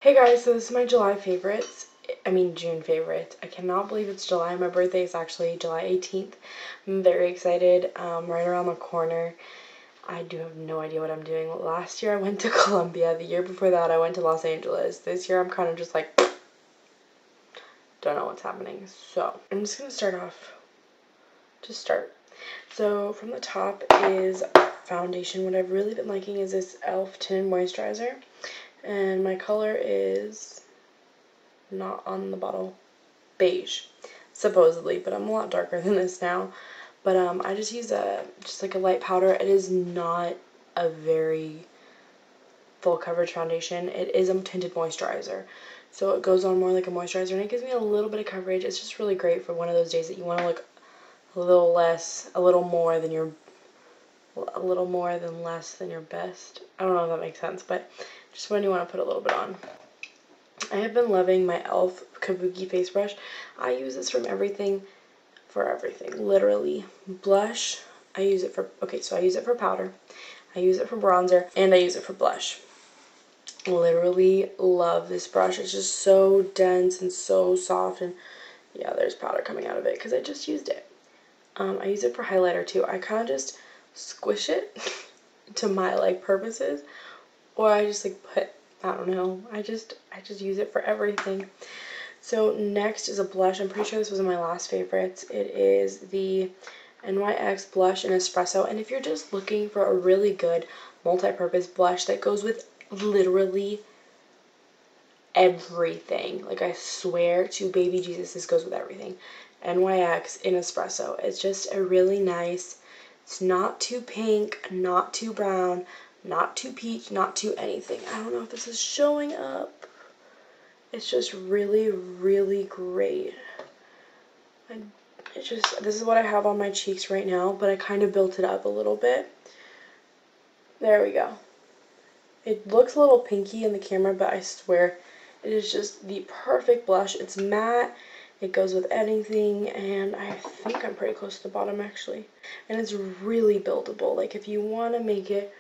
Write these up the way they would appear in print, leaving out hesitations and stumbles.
Hey guys, so this is my July favorites. June favorite. I cannot believe it's July. My birthday is actually July 18th. I'm very excited. Right around the corner. I do have no idea what I'm doing. Last year I went to Colombia. The year before that I went to Los Angeles. This year I'm kind of just like, don't know what's happening. So I'm just going to start off. Just start. So from the top is foundation. What I've really been liking is this e.l.f. Tinted Moisturizer. And my color is not on the bottle, beige, supposedly, but I'm a lot darker than this now. But I just use just like a light powder. It is not a very full coverage foundation. It is a tinted moisturizer, so it goes on more like a moisturizer, and it gives me a little bit of coverage. It's just really great for one of those days that you want to look a little less, a little more than less than your best. I don't know if that makes sense, but just when you want to put a little bit on. I have been loving my e.l.f. Kabuki face brush. I use this for everything, literally. Blush, I use it for, so I use it for powder, I use it for bronzer, and I use it for blush. Literally love this brush. It's just so dense and so soft, and yeah, there's powder coming out of it because I just used it. I use it for highlighter too. I kind of just squish it to my purposes, or I just put, I don't know, I just use it for everything. So next is a blush. I'm pretty sure this was my last favorites. It is the NYX blush in Espresso, and if you're just looking for a really good multi-purpose blush that goes with literally everything, I swear to baby Jesus, this goes with everything. NYX in Espresso. It's just a really nice, it's not too pink, not too brown, not too peach, not too anything. I don't know if this is showing up. It's just really, really great. This is what I have on my cheeks right now, but I kind of built it up a little bit. There we go. It looks a little pinky in the camera, but I swear it is just the perfect blush. It's matte. It goes with anything, and I think I'm pretty close to the bottom actually. And it's really buildable. If you want to make it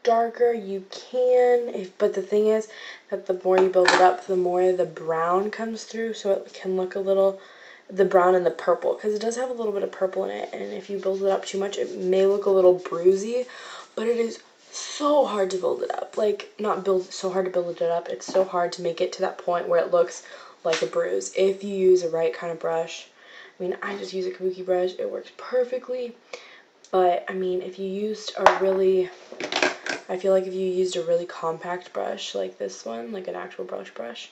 darker, you can, but the thing is that the more you build it up, the more the brown comes through, so it can look a little, the brown and the purple, because it does have a little bit of purple in it, and if you build it up too much, it may look a little bruisey, but it is so hard to build it up. So hard to build it up, it's so hard to make it to that point where it looks like a bruise if you use the right kind of brush. I just use a Kabuki brush, it works perfectly, but if you used a really, I feel like if you used a really compact brush like this one, an actual brush,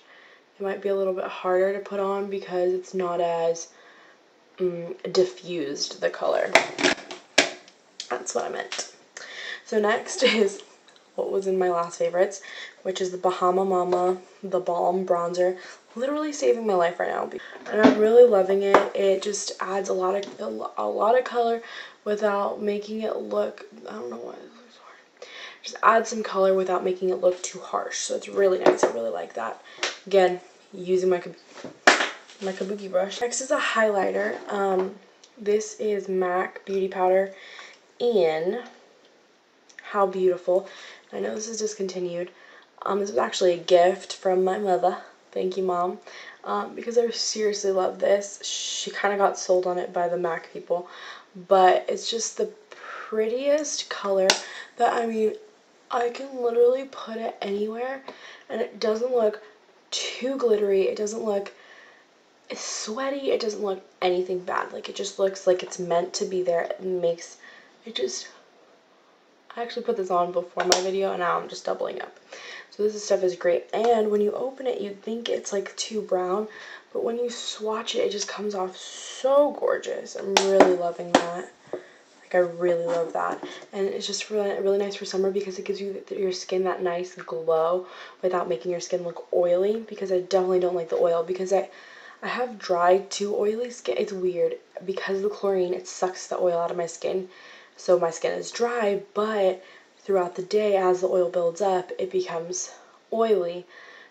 it might be a little bit harder to put on because it's not as diffused, the color. That's what I meant. So next is what was in my last favorites, which is the Bahama Mama, the Balm Bronzer. Literally saving my life right now, and I'm really loving it. It just adds a lot of color without making it look, I don't know why this looks hard. Just add some color without making it look too harsh. So it's really nice. I really like that. Again, using my Kabuki brush. Next is a highlighter. This is MAC Beauty Powder in How Beautiful. I know this is discontinued. This was actually a gift from my mother. Thank you, Mom. Because I seriously love this. She kind of got sold on it by the MAC people. But it's just the prettiest color that, I can literally put it anywhere. And it doesn't look too glittery. It doesn't look sweaty. It doesn't look anything bad. It just looks like it's meant to be there. I actually put this on before my video, and now I'm just doubling up. So this stuff is great, and when you open it, you'd think it's too brown, but when you swatch it, it just comes off so gorgeous. I'm really loving that. I really love that, and it's just really, really nice for summer because it gives your skin that nice glow without making your skin look oily, because I definitely don't like the oil, because I have dry to oily skin. It's weird. Because of the chlorine, it sucks the oil out of my skin. So my skin is dry, but throughout the day, as the oil builds up, it becomes oily.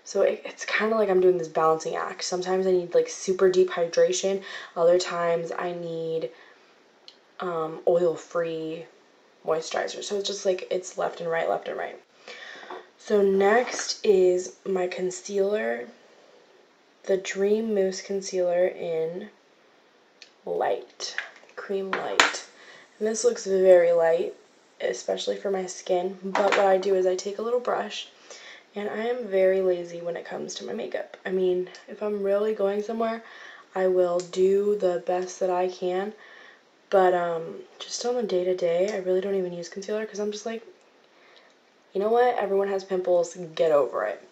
So it's kind of like I'm doing this balancing act. Sometimes I need super deep hydration. Other times I need oil-free moisturizer. So it's just it's left and right, left and right. So next is my concealer, the Dream Mousse Concealer in Light, Cream Light. And this looks very light, especially for my skin, but what I do is I take a little brush, and I am very lazy when it comes to my makeup. I mean, if I'm really going somewhere, I will do the best that I can, but just on the day-to-day, I really don't even use concealer because I'm just like, you know what, everyone has pimples, get over it.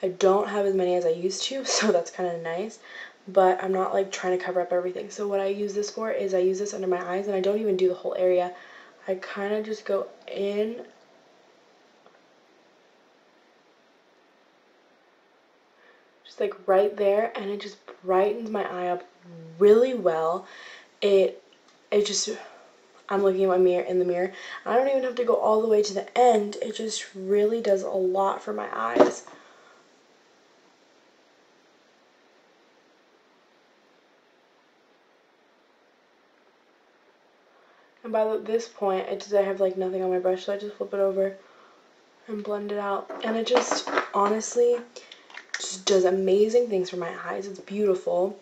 I don't have as many as I used to, so that's kind of nice, but I'm not like trying to cover up everything. So what I use this for is I use this under my eyes, and I don't even do the whole area. I kind of just go in just like right there, and it just brightens my eye up really well. It just, I'm looking at my mirror in the mirror. I don't even have to go all the way to the end. It just really does a lot for my eyes. And by this point, I have like nothing on my brush, so I just flip it over and blend it out. And it just, honestly, just does amazing things for my eyes. It's beautiful.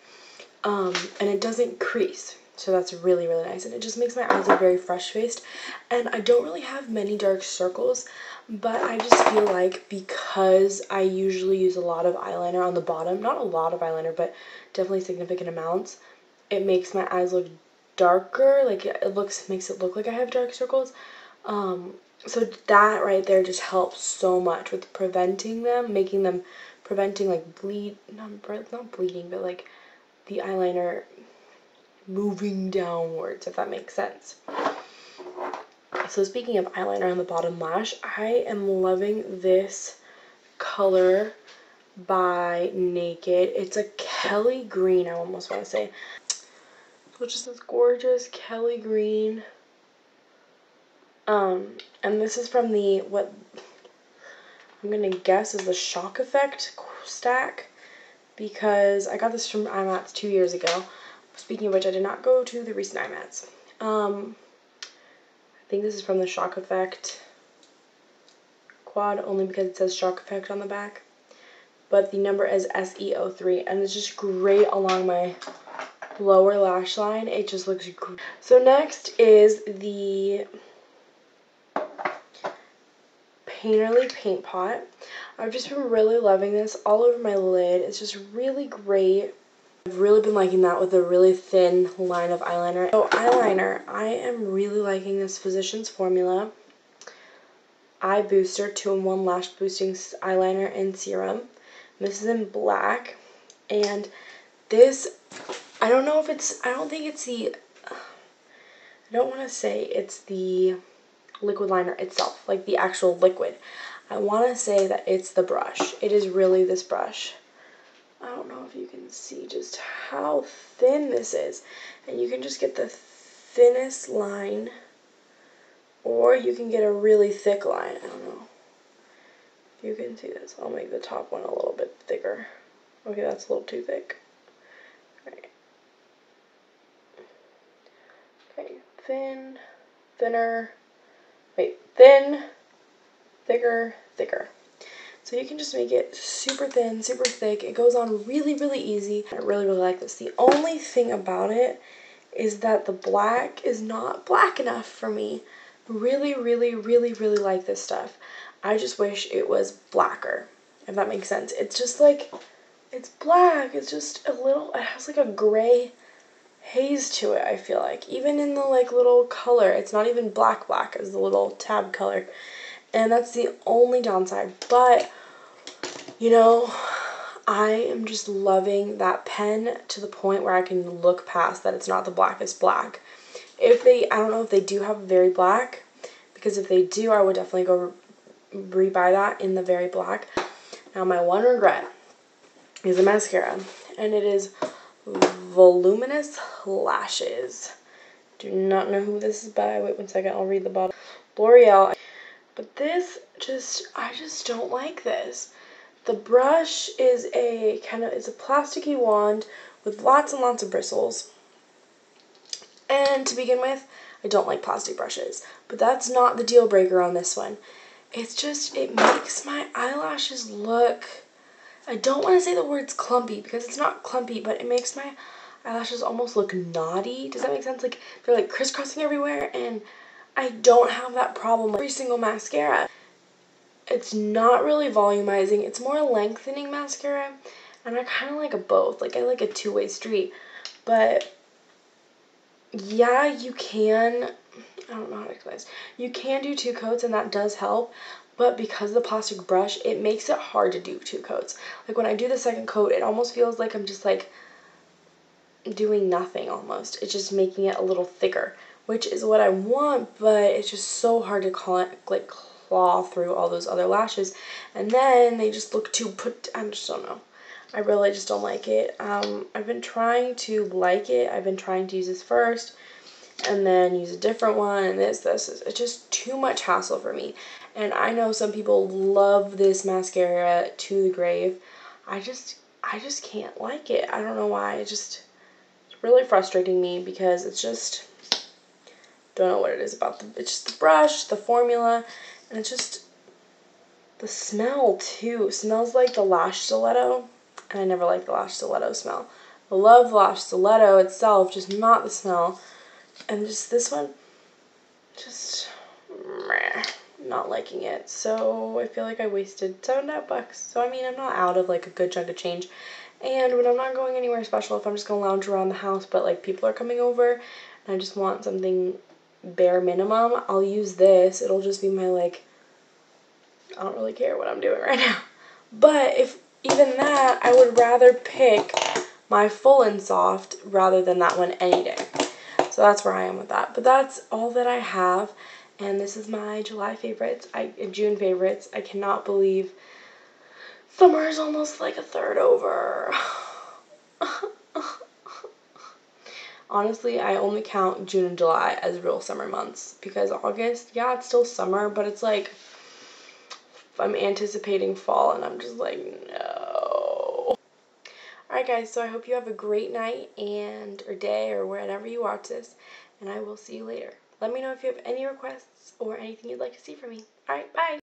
And it doesn't crease. So that's really, really nice. And it just makes my eyes look very fresh-faced. And I don't really have many dark circles, but I just feel like because I usually use a lot of eyeliner on the bottom, not a lot of eyeliner, but definitely significant amounts, it makes my eyes look darker. Like makes it look like I have dark circles. So that right there just helps so much with preventing them, preventing like not bleeding, but like the eyeliner moving downwards, if that makes sense. So speaking of eyeliner on the bottom lash, I am loving this color by Naked. It's a Kelly green, I almost want to say. So it's just this gorgeous Kelly green. And this is from the, what I'm gonna guess is the Shock Effect stack, because I got this from IMATS 2 years ago. Speaking of which, I did not go to the recent IMATS. I think this is from the Shock Effect quad, only because it says Shock Effect on the back. But the number is SE03, and it's just great along my lower lash line. It just looks great. So next is the Painterly Paint Pot. I've just been really loving this all over my lid. It's just really great. I've really been liking that with a really thin line of eyeliner. So eyeliner, I am really liking this Physicians Formula Eye Booster 2-in-1 Lash Boosting Eyeliner and Serum. This is in black, and this, I don't know if it's, I don't think it's the, I don't want to say it's the liquid liner itself, like the actual liquid. I want to say that it's the brush. It is really this brush. I don't know if you can see just how thin this is. And you can just get the thinnest line, or you can get a really thick line. I don't know if you can see this. I'll make the top one a little bit thicker. Okay, that's a little too thick. Right. Okay, thin, thinner, wait, thin, thicker, thicker. So you can just make it super thin, super thick. It goes on really, really easy. I really, really like this. The only thing about it is that the black is not black enough for me. Really, really, really, really like this stuff. I just wish it was blacker, if that makes sense. It's just like, it's black. It's just a little, it has like a gray haze to it, I feel like. Even in the like little color, it's not even black black. It's the little tab color. And that's the only downside. But, you know, I am just loving that pen to the point where I can look past that it's not the blackest black. If they, I don't know if they do have very black, because if they do, I would definitely go rebuy that in the very black. Now, my one regret is a mascara, and it is Voluminous Lashes. Do not know who this is by. Wait 1 second, I'll read the bottle. L'Oreal. But this I just don't like this. The brush is a it's a plasticky wand with lots and lots of bristles. And to begin with, I don't like plastic brushes. But that's not the deal breaker on this one. it's just, it makes my eyelashes look, I don't want to say the words clumpy because it's not clumpy, but it makes my eyelashes almost look knotty. Does that make sense? Like they're like crisscrossing everywhere, and I don't have that problem with every single mascara. It's not really volumizing. It's more lengthening mascara, and I kind of like a both. Like I like a two-way street, but yeah, you can, I don't know how to explain this. You can do 2 coats and that does help, but because of the plastic brush, it makes it hard to do 2 coats. Like when I do the second coat, it almost feels like I'm just like doing nothing almost. It's just making it a little thicker, which is what I want, but it's just so hard to claw through all those other lashes, and then they just look too I just don't know. I really just don't like it. I've been trying to like it. I've been trying to use this first and then use a different one, and this is, it's just too much hassle for me. And I know some people love this mascara to the grave. I just can't like it. I don't know why. It's really frustrating me because it's just, don't know what it is about it's just the brush, the formula, and it's just the smell too. It smells like the lash stiletto, and I never liked the lash stiletto smell. I love the lash stiletto itself, just not the smell. And just this one, just meh, not liking it. So I feel like I wasted $7. So I mean, I'm not out of like a good chunk of change. And when I'm not going anywhere special, if I'm just gonna lounge around the house, but like people are coming over, and I just want something bare minimum, I'll use this. It'll just be my like, I don't really care what I'm doing right now. But if even that, I would rather pick my Full and Soft rather than that one any day. So that's where I am with that. But that's all that I have. And this is my July favorites. June favorites. I cannot believe summer is almost like a third over. Honestly, I only count June and July as real summer months. Because August, yeah, it's still summer, but it's like I'm anticipating fall and I'm just like, no. Alright guys, so I hope you have a great night or day or whenever you watch this, and I will see you later. Let me know if you have any requests or anything you'd like to see from me. Alright, bye!